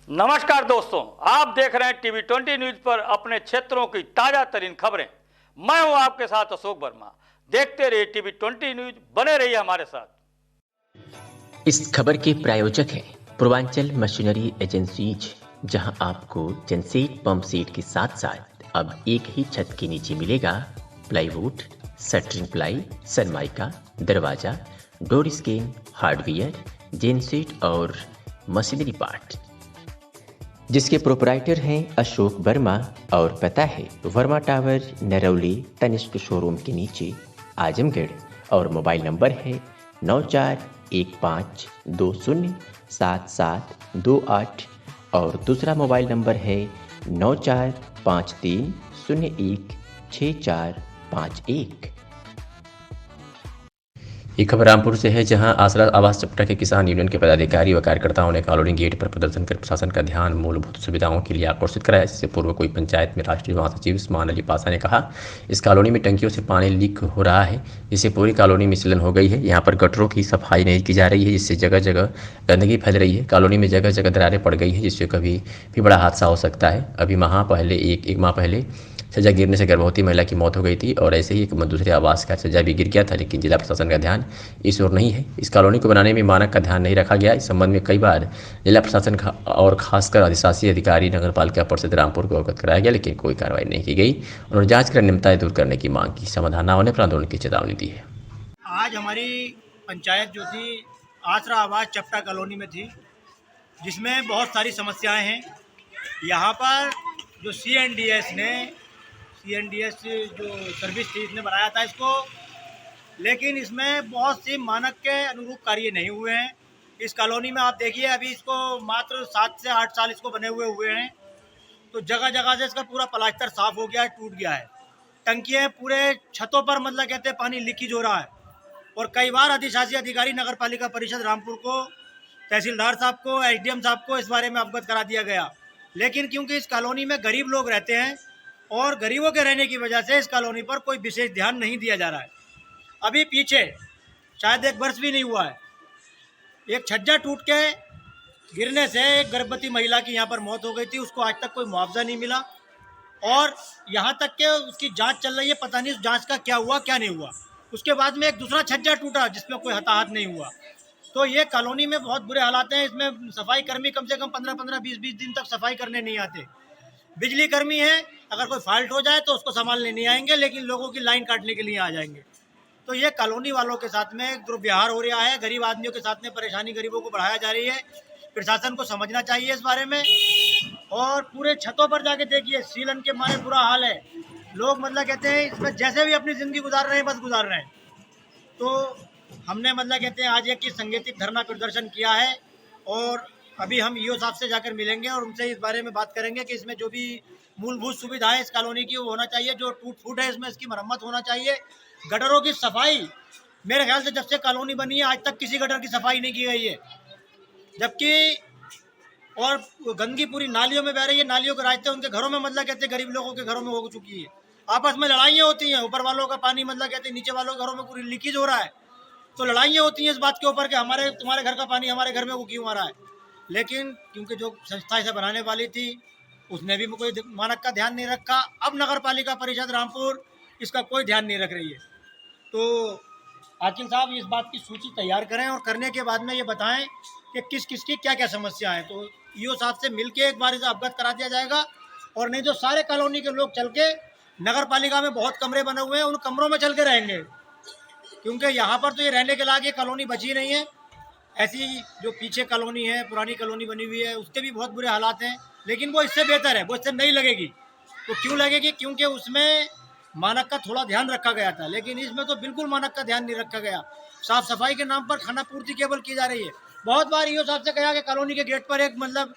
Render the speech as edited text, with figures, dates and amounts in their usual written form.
नमस्कार दोस्तों, आप देख रहे हैं टीवी 20 न्यूज पर अपने क्षेत्रों की ताजा तरीन खबरें। मैं हूं आपके साथ अशोक वर्मा। देखते रहिए टीवी 20 न्यूज, बने रहिए हमारे साथ। इस खबर के प्रायोजक हैं पूर्वांचल मशीनरी एजेंसीज, जहां आपको जनसेट पंप सेट के साथ साथ अब एक ही छत के नीचे मिलेगा प्लाईवुड, शटरिंग प्लाई, सनमाइका, दरवाजा, डोर स्क्रीन, हार्डवेयर, जेनसेट और मशीनरी पार्ट, जिसके प्रोपराइटर हैं अशोक वर्मा और पता है वर्मा टावर, नरौली, तनिष्क शोरूम के नीचे, आजमगढ़। और मोबाइल नंबर है 9415207728 और दूसरा मोबाइल नंबर है 9453016451। ये खबर रामपुर से है, जहां आसरा आवास चपटा के किसान यूनियन के पदाधिकारी व कार्यकर्ताओं ने कॉलोनी गेट पर प्रदर्शन कर प्रशासन का ध्यान मूलभूत सुविधाओं के लिए आकर्षित कराया। इससे पूर्व कोई पंचायत में राष्ट्रीय महासचिव उस्मान अली पासा ने कहा, इस कॉलोनी में टंकियों से पानी लीक हो रहा है, जिससे पूरी कॉलोनी में सीलन हो गई है। यहाँ पर गटरों की सफाई नहीं की जा रही है, जिससे जगह जगह गंदगी फैल रही है। कॉलोनी में जगह जगह दरारें पड़ गई है, जिससे कभी भी बड़ा हादसा हो सकता है। अभी एक माह पहले छज्जा गिरने से गर्भवती महिला की मौत हो गई थी और ऐसे ही एक दूसरे आवास का छज्जा भी गिर गया था, लेकिन जिला प्रशासन का ध्यान इस ओर नहीं है। इस कॉलोनी को बनाने में मानक का ध्यान नहीं रखा गया। इस संबंध में कई बार जिला प्रशासन और खासकर अधिशासी अधिकारी नगर पालिका परिषद रामपुर को अवगत कराया गया, लेकिन कोई कार्रवाई नहीं की गई। उन्होंने जांच कर नियमताएं दूर करने की मांग की। समाधान न होने पर आंदोलन की चेतावनी दी है। आज हमारी पंचायत जो थी आसरा आवास चपटा कॉलोनी में थी, जिसमें बहुत सारी समस्याएं हैं। यहाँ पर जो सीएनडीएस जो सर्विस थी, इसने बनाया था इसको, लेकिन इसमें बहुत सी मानक के अनुरूप कार्य नहीं हुए हैं। इस कॉलोनी में आप देखिए, अभी इसको मात्र 7 से 8 साल इसको बने हुए हैं, तो जगह जगह से इसका पूरा प्लास्टर साफ हो गया है, टूट गया है। टंकियाँ पूरे छतों पर मतलब कहते हैं पानी लीकेज हो रहा है। और कई बार अधिशासी अधिकारी नगर पालिका परिषद रामपुर को, तहसीलदार साहब को, एसडीएम साहब को इस बारे में अवगत करा दिया गया, लेकिन क्योंकि इस कॉलोनी में गरीब लोग रहते हैं और गरीबों के रहने की वजह से इस कॉलोनी पर कोई विशेष ध्यान नहीं दिया जा रहा है। अभी पीछे शायद 1 वर्ष भी नहीं हुआ है, एक छज्जा टूट के गिरने से एक गर्भवती महिला की यहाँ पर मौत हो गई थी। उसको आज तक कोई मुआवजा नहीं मिला और यहाँ तक कि उसकी जांच चल रही है, पता नहीं उस जांच का क्या हुआ क्या नहीं हुआ। उसके बाद में एक दूसरा छज्जा टूटा जिसमें कोई हताहत नहीं हुआ। तो ये कॉलोनी में बहुत बुरे हालात हैं। इसमें सफाई कर्मी कम से कम 15-15, 20-20 दिन तक सफाई करने नहीं आते। बिजली कर्मी है, अगर कोई फॉल्ट हो जाए तो उसको संभालने नहीं आएंगे, लेकिन लोगों की लाइन काटने के लिए आ जाएंगे। तो ये कॉलोनी वालों के साथ में दुर्व्यवहार हो रहा है। गरीब आदमियों के साथ में परेशानी गरीबों को बढ़ाया जा रही है। प्रशासन को समझना चाहिए इस बारे में। और पूरे छतों पर जाके देखिए, सीलन के मारे बुरा हाल है। लोग मतलब कहते हैं इसमें जैसे भी अपनी ज़िंदगी गुजार रहे हैं, बस गुजार रहे हैं। तो हमने मतलब कहते हैं आज एक ही संगठित धरना प्रदर्शन किया है और अभी हम ईओ साहब से जाकर मिलेंगे और उनसे इस बारे में बात करेंगे कि इसमें जो भी मूलभूत सुविधाएं इस कॉलोनी की वो होना चाहिए। जो टूट फूट है इसमें इसकी मरम्मत होना चाहिए। गटरों की सफाई, मेरे ख्याल से जब से कॉलोनी बनी है आज तक किसी गटर की सफाई नहीं की गई है, जबकि और गंदगी पूरी नालियों में बह रही है। नालियों के रास्ते उनके घरों में मतलब कहते हैं गरीब लोगों के घरों में हो चुकी है। आपस में लड़ाइयाँ होती हैं, ऊपर वालों का पानी मतलब कहते हैं नीचे वालों के घरों में पूरी लीकेज हो रहा है। तो लड़ाइयाँ होती हैं इस बात के ऊपर कि तुम्हारे घर का पानी हमारे घर में वो क्यों आ रहा है। लेकिन क्योंकि जो संस्था इसे बनाने वाली थी उसने भी कोई मानक का ध्यान नहीं रखा। अब नगर पालिका परिषद रामपुर इसका कोई ध्यान नहीं रख रही है। तो आकिल साहब इस बात की सूची तैयार करें और करने के बाद में ये बताएं कि किस किस की क्या क्या समस्या है। तो ईओ साहब से मिलके एक बार इसे अवगत करा दिया जाएगा। और नहीं तो सारे कॉलोनी के लोग चल के, नगर पालिका में बहुत कमरे बने हुए हैं, उन कमरों में चल के रहेंगे, क्योंकि यहाँ पर तो ये रहने के लायक कॉलोनी बची नहीं है। ऐसी जो पीछे कॉलोनी है, पुरानी कॉलोनी बनी हुई है, उसके भी बहुत बुरे हालात हैं, लेकिन वो इससे बेहतर है। वो इससे नहीं लगेगी तो क्यों लगेगी? क्योंकि उसमें मानक का थोड़ा ध्यान रखा गया था, लेकिन इसमें तो बिल्कुल मानक का ध्यान नहीं रखा गया। साफ सफाई के नाम पर खाना पूर्ति केवल की जा रही है। बहुत बार ईओ साहब से कहा कि कॉलोनी के गेट पर एक मतलब